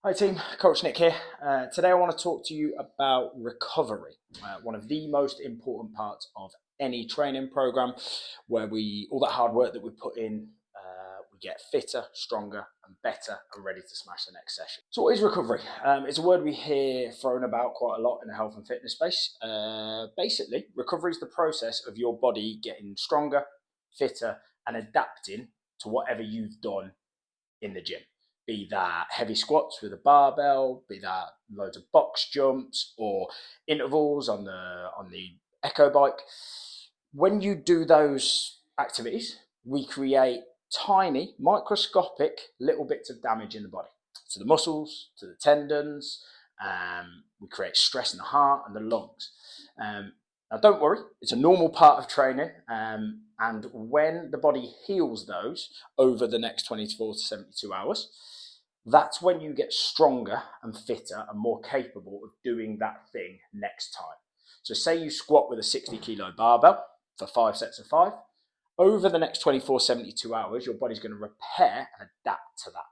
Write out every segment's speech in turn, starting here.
Hi team, Coach Nick here. Today I want to talk to you about recovery, one of the most important parts of any training program where all that hard work that we put in, we get fitter, stronger and better and ready to smash the next session. So what is recovery? It's a word we hear thrown about quite a lot in the health and fitness space. Basically, recovery is the process of your body getting stronger, fitter and adapting to whatever you've done in the gym. Be that heavy squats with a barbell, be that loads of box jumps or intervals on the echo bike. When you do those activities, we create tiny, microscopic little bits of damage in the body, to the muscles, to the tendons. We create stress in the heart and the lungs. Now, don't worry, it's a normal part of training. And when the body heals those over the next 24 to 72 hours, that's when you get stronger and fitter and more capable of doing that thing next time. So say you squat with a 60 kilo barbell for 5 sets of 5. Over the next 24, 72 hours, your body's going to repair and adapt to that.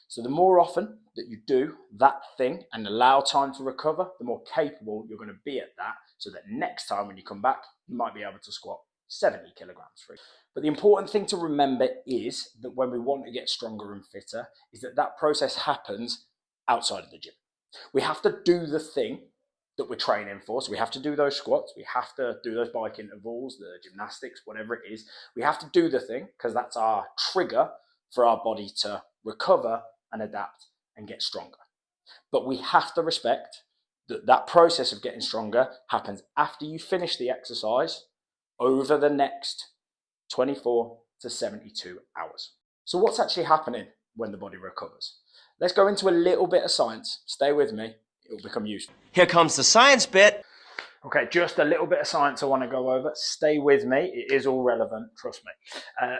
So the more often that you do that thing and allow time to recover, the more capable you're going to be at that, so that next time when you come back, you might be able to squat 70 kilograms free. But the important thing to remember is that when we want to get stronger and fitter, is that process happens outside of the gym. We have to do the thing that we're training for. So we have to do those squats, we have to do those bike intervals, the gymnastics, whatever it is. We have to do the thing because that's our trigger for our body to recover and adapt and get stronger. But we have to respect that process of getting stronger happens after you finish the exercise over the next 24 to 72 hours. So what's actually happening when the body recovers? Let's go into a little bit of science. Stay with me, it'll become useful. Here comes the science bit. Okay, just a little bit of science I want to go over. Stay with me, it is all relevant, trust me.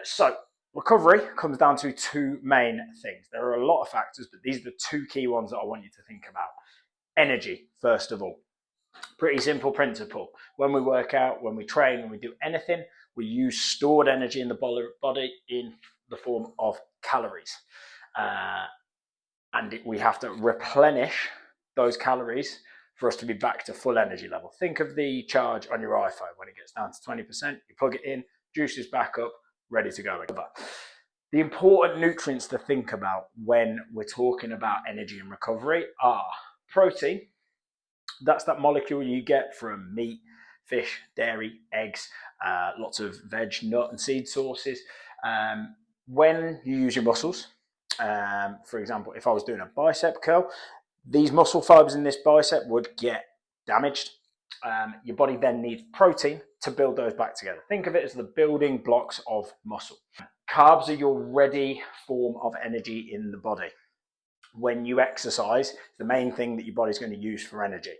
So recovery comes down to two main things. There are a lot of factors, but these are the two key ones that I want you to think about. Energy, first of all. Pretty simple principle. When we work out, when we train, when we do anything, we use stored energy in the body in the form of calories. We have to replenish those calories for us to be back to full energy level. Think of the charge on your iPhone. When it gets down to 20%, you plug it in, juices back up, ready to go. But the important nutrients to think about when we're talking about energy and recovery are protein. That's that molecule you get from meat, fish, dairy, eggs, lots of veg, nut and seed sources. When you use your muscles, for example, if I was doing a bicep curl, these muscle fibers in this bicep would get damaged. Your body then needs protein to build those back together. Think of it as the building blocks of muscle. Carbs are your ready form of energy in the body. When you exercise, the main thing that your body's going to use for energy.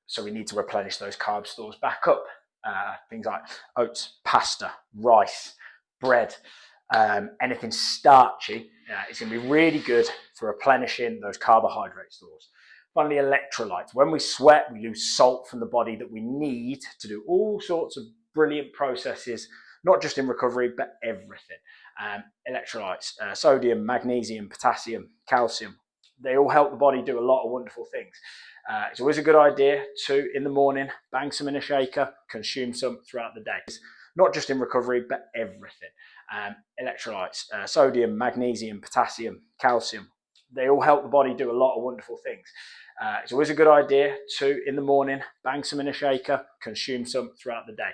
So we need to replenish those carb stores back up. Things like oats, pasta, rice, bread, anything starchy. It's going to be really good for replenishing those carbohydrate stores. Finally, electrolytes. When we sweat, we lose salt from the body that we need to do all sorts of brilliant processes, not just in recovery, but everything. Electrolytes, sodium, magnesium, potassium, calcium, they all help the body do a lot of wonderful things. It's always a good idea to, in the morning, bang some in a shaker, consume some throughout the day. Not just in recovery, but everything. Electrolytes, sodium, magnesium, potassium, calcium, they all help the body do a lot of wonderful things. It's always a good idea to, in the morning, bang some in a shaker, consume some throughout the day.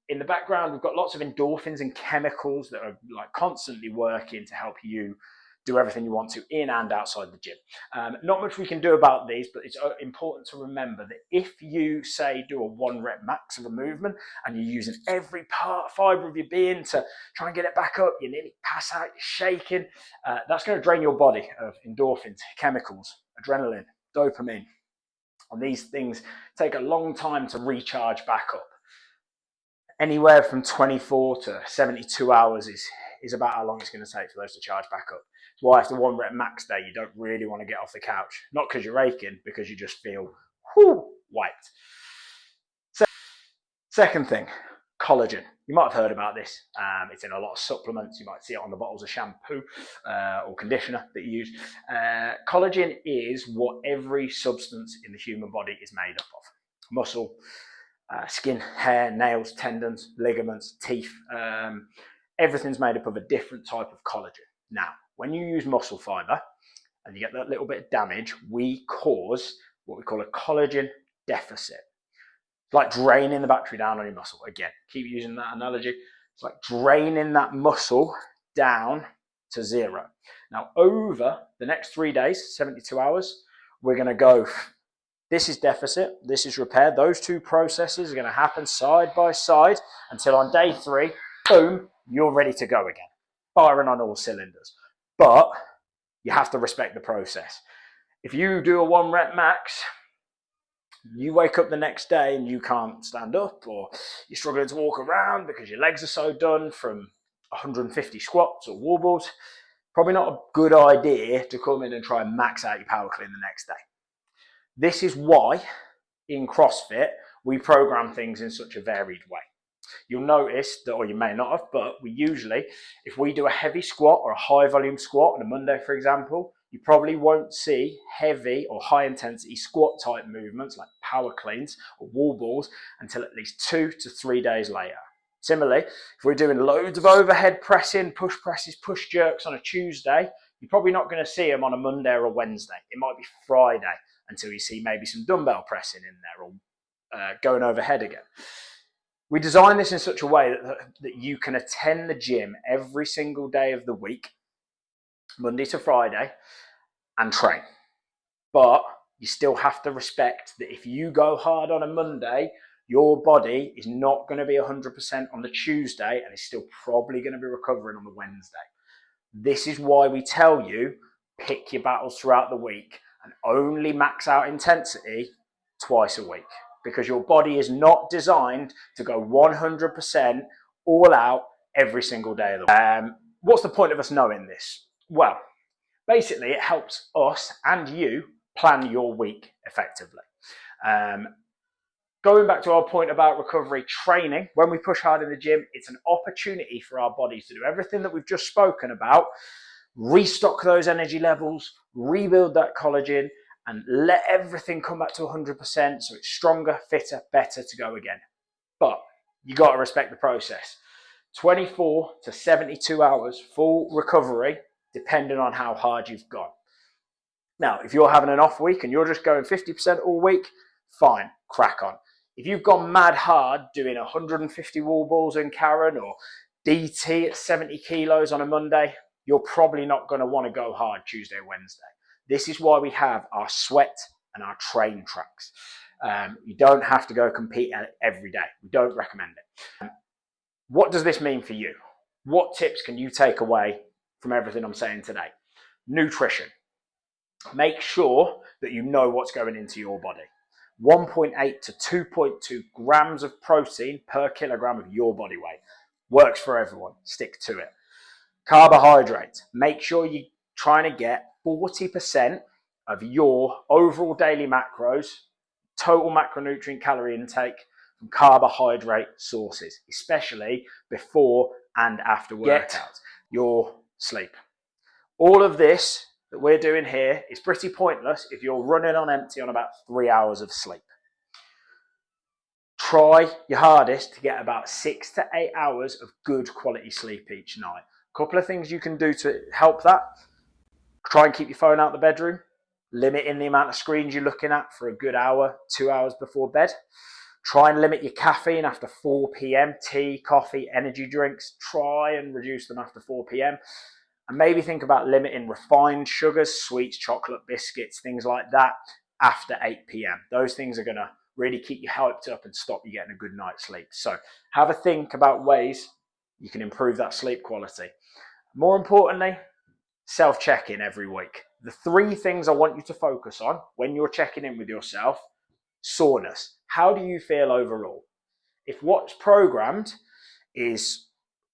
In the background, we've got lots of endorphins and chemicals that are like constantly working to help you do everything you want to in and outside the gym. Not much we can do about these, but it's important to remember that if you, say, do a 1 rep max of a movement and you're using every fibre of your being to try and get it back up, you nearly pass out, you're shaking, that's going to drain your body of endorphins, chemicals, adrenaline, dopamine. And these things take a long time to recharge back up. Anywhere from 24 to 72 hours is about how long it's going to take for those to charge back up. That's why after 1 rep max day, you don't really want to get off the couch. Not because you're aching, because you just feel wiped. Second thing, collagen. You might have heard about this. It's in a lot of supplements. You might see it on the bottles of shampoo or conditioner that you use. Collagen is what every substance in the human body is made up of. Muscle, skin, hair, nails, tendons, ligaments, teeth. Everything's made up of a different type of collagen. Now, when you use muscle fiber and you get that little bit of damage, we cause what we call a collagen deficit. It's like draining the battery down on your muscle. Again, keep using that analogy. It's like draining that muscle down to zero. Now, over the next 3 days, 72 hours, we're going to go, this is deficit, this is repair. Those two processes are going to happen side by side until on day 3, boom, you're ready to go again, firing on all cylinders. But you have to respect the process. If you do a 1 rep max, you wake up the next day and you can't stand up, or you're struggling to walk around because your legs are so done from 150 squats or wall balls, probably not a good idea to come in and try and max out your power clean the next day. This is why in CrossFit we program things in such a varied way. You'll notice that, or you may not have, but we usually, if we do a heavy squat or a high volume squat on a Monday, for example, you probably won't see heavy or high intensity squat type movements like power cleans or wall balls until at least 2 to 3 days later. Similarly, if we're doing loads of overhead pressing, push presses, push jerks on a Tuesday, you're probably not going to see them on a Monday or a Wednesday. It might be Friday until you see maybe some dumbbell pressing in there or going overhead again. We design this in such a way that you can attend the gym every single day of the week, Monday to Friday, and train. But you still have to respect that if you go hard on a Monday, your body is not going to be 100% on the Tuesday and is still probably going to be recovering on the Wednesday. This is why we tell you, pick your battles throughout the week and only max out intensity twice a week, because your body is not designed to go 100% all out every single day of the week. What's the point of us knowing this? Well, basically it helps us and you plan your week effectively. Going back to our point about recovery training, when we push hard in the gym, it's an opportunity for our bodies to do everything that we've just spoken about, restock those energy levels, rebuild that collagen, and let everything come back to 100% so it's stronger, fitter, better to go again. But you got to respect the process. 24 to 72 hours full recovery, depending on how hard you've gone. Now, if you're having an off week and you're just going 50% all week, fine, crack on. If you've gone mad hard doing 150 wall balls in Karen or DT at 70 kilos on a Monday, you're probably not going to want to go hard Tuesday, Wednesday. This is why we have our sweat and our train tracks. You don't have to go compete every day. We don't recommend it. What does this mean for you? What tips can you take away from everything I'm saying today? Nutrition. Make sure that you know what's going into your body. 1.8 to 2.2 grams of protein per kilogram of your body weight. Works for everyone. Stick to it. Carbohydrates. Make sure you're trying to get 40% of your overall daily macros, total macronutrient calorie intake, from carbohydrate sources, especially before and after workouts. Your sleep. All of this that we're doing here is pretty pointless if you're running on empty on about 3 hours of sleep. Try your hardest to get about 6 to 8 hours of good quality sleep each night. A couple of things you can do to help that. Try and keep your phone out the bedroom. Limiting the amount of screens you're looking at for a good hour, 2 hours before bed. Try and limit your caffeine after 4 p.m. Tea, coffee, energy drinks. Try and reduce them after 4 p.m. And maybe think about limiting refined sugars, sweets, chocolate, biscuits, things like that after 8 p.m. Those things are going to really keep you hyped up and stop you getting a good night's sleep. So have a think about ways you can improve that sleep quality. More importantly, self-check-in every week. The 3 things I want you to focus on when you're checking in with yourself: soreness. How do you feel overall? If what's programmed is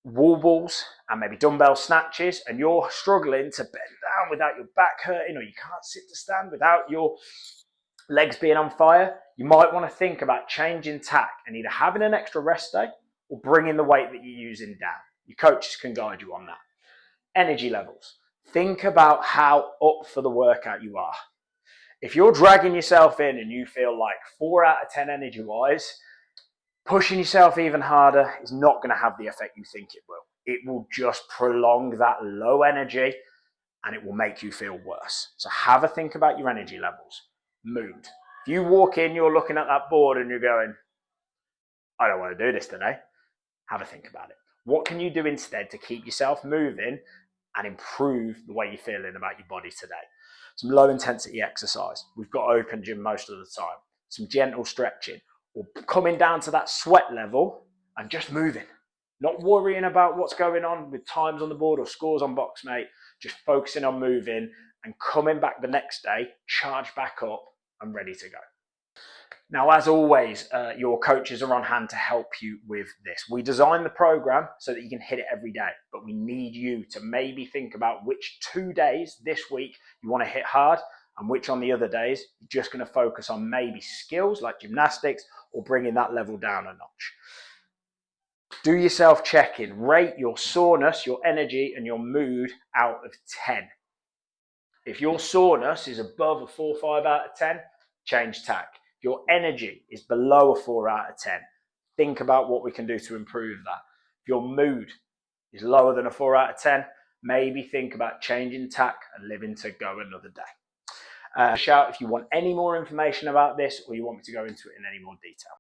wall balls and maybe dumbbell snatches and you're struggling to bend down without your back hurting, or you can't sit to stand without your legs being on fire, you might want to think about changing tack and either having an extra rest day or bringing the weight that you're using down. Your coaches can guide you on that. Energy levels. Think about how up for the workout you are. If you're dragging yourself in and you feel like 4 out of 10 energy-wise, pushing yourself even harder is not going to have the effect you think it will. It will just prolong that low energy and it will make you feel worse. So have a think about your energy levels. Mood. If you walk in, you're looking at that board and you're going, I don't want to do this today. Have a think about it. What can you do instead to keep yourself moving and improve the way you're feeling about your body today? Some low intensity exercise. We've got open gym most of the time. Some gentle stretching, or coming down to that sweat level and just moving. Not worrying about what's going on with times on the board or scores on Boxmate. Just focusing on moving and coming back the next day, charged back up and ready to go. Now, as always, your coaches are on hand to help you with this. We designed the program so that you can hit it every day, but we need you to maybe think about which 2 days this week you want to hit hard and which on the other days you're just going to focus on maybe skills like gymnastics or bringing that level down a notch. Do your self-check-in. Rate your soreness, your energy, and your mood out of 10. If your soreness is above a 4 or 5 out of 10, change tack. If your energy is below a 4 out of 10, think about what we can do to improve that. If your mood is lower than a 4 out of 10, maybe think about changing tack and living to go another day. Shout if you want any more information about this or you want me to go into it in any more detail.